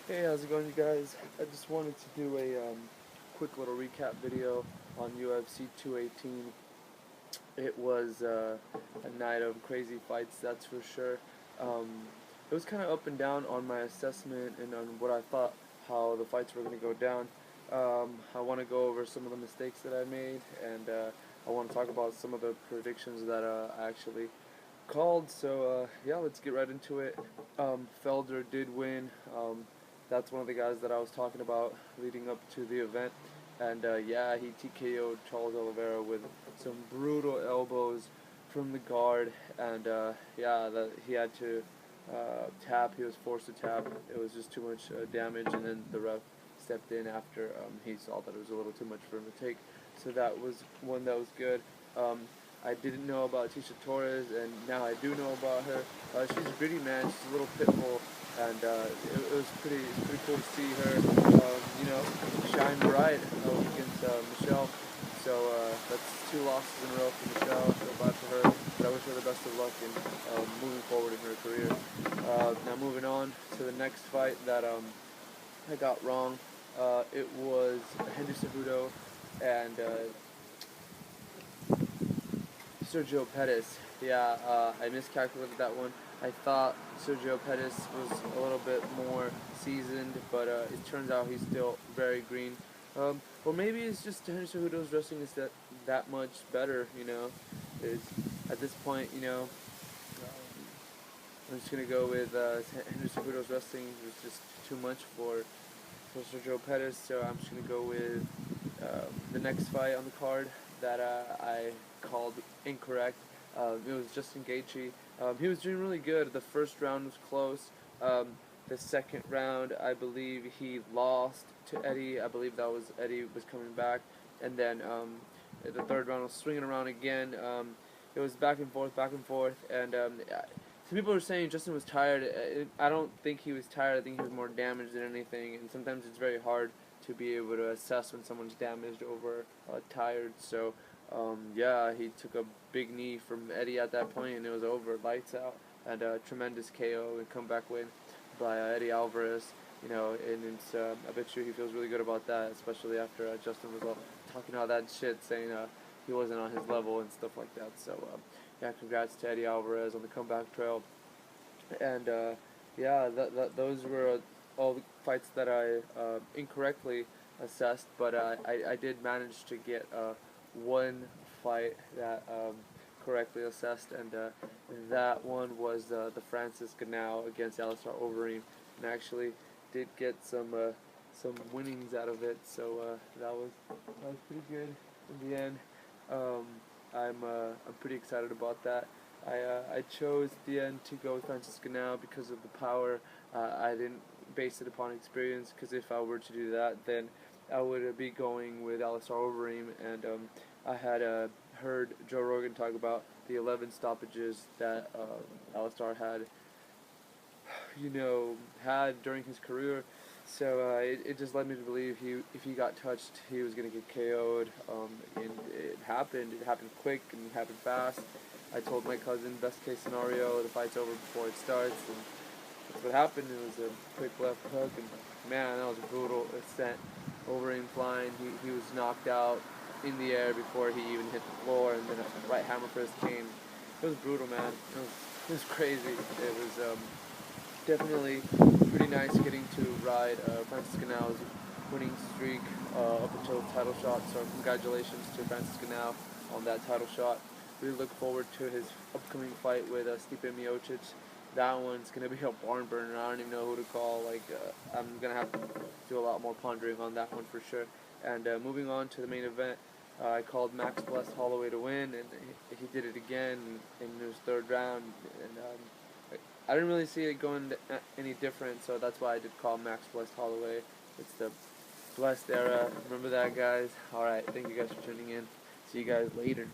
Hey, how's it going, you guys? I just wanted to do a quick little recap video on UFC 218. It was a night of crazy fights, that's for sure. Um, it was kind of up and down on my assessment and on what I thought how the fights were going to go down. I want to go over some of the mistakes that I made, and I want to talk about some of the predictions that I actually called. So yeah, let's get right into it. Felder did win. That's one of the guys that I was talking about leading up to the event. And yeah, he TKO'd Charles Oliveira with some brutal elbows from the guard. And yeah, he had to tap. He was forced to tap. It was just too much damage. And then the ref stepped in after he saw that it was a little too much for him to take. So that was one that was good. Um, I didn't know about Tisha Torres, and now I do know about her. She's a gritty, man. She's a little pit bull, and it was pretty cool to see her, shine bright against Michelle. So that's 2 losses in a row for Michelle. I feel bad for her, but I wish her the best of luck in moving forward in her career. Now moving on to the next fight that I got wrong. It was Henry Cejudo and Sergio Pettis. Yeah, I miscalculated that one. I thought Sergio Pettis was a little bit more seasoned, but it turns out he's still very green. Or maybe it's just Henry Cejudo's wrestling is that much better, It's, at this point, I'm just going to go with Henry Cejudo's wrestling was just too much for Sergio Pettis, so I'm just going to go with the next fight on the card that I called incorrect. It was Justin Gaethje. He was doing really good. The first round was close. The second round, I believe he lost to Eddie. I believe that was Eddie was coming back, and then the third round was swinging around again. It was back and forth, and some people were saying Justin was tired. I don't think he was tired. I think he was more damaged than anything, and sometimes it's very hard to be able to assess when someone's damaged over tired. So yeah, he took a big knee from Eddie at that point, and it was over, lights out, and a tremendous KO and comeback win by Eddie Alvarez. And it's I bet you he feels really good about that, especially after Justin was all talking all that shit, saying he wasn't on his level and stuff like that. So yeah, congrats to Eddie Alvarez on the comeback trail. And yeah, those were all the fights that I incorrectly assessed, but I did manage to get one fight that correctly assessed, and that one was the Francis Ganao against Alistair Overeem, and I actually did get some winnings out of it, so that was pretty good in the end. Um, I'm pretty excited about that. I chose at the end to go with Francis Ganao because of the power. I didn't base it upon experience, because if I were to do that, then I would be going with Alistair Overeem, and I had heard Joe Rogan talk about the 11 stoppages that Alistair had during his career. So it just led me to believe if he got touched, he was going to get KO'd. And it happened. It happened quick and it happened fast. I told my cousin, best case scenario, the fight's over before it starts, and that's what happened. It was a quick left hook, and man, that was brutal. It sent Overeem flying. He was knocked out in the air before he even hit the floor, and then a right hammer fist came. It was brutal, man. It was crazy. It was definitely pretty nice getting to ride Francis Ganao's winning streak up until the title shot. So congratulations to Francis Ganao on that title shot. Really look forward to his upcoming fight with Stipe Miocic. That one's gonna be a barn burner. I don't even know who to call. I'm gonna have to do a lot more pondering on that one for sure. And moving on to the main event, I called Max Bless Holloway to win, and he did it again in his third round. And I didn't really see it going any different, so that's why I did call Max Bless Holloway. It's the blessed era. Remember that, guys? All right. Thank you guys for tuning in. See you guys later.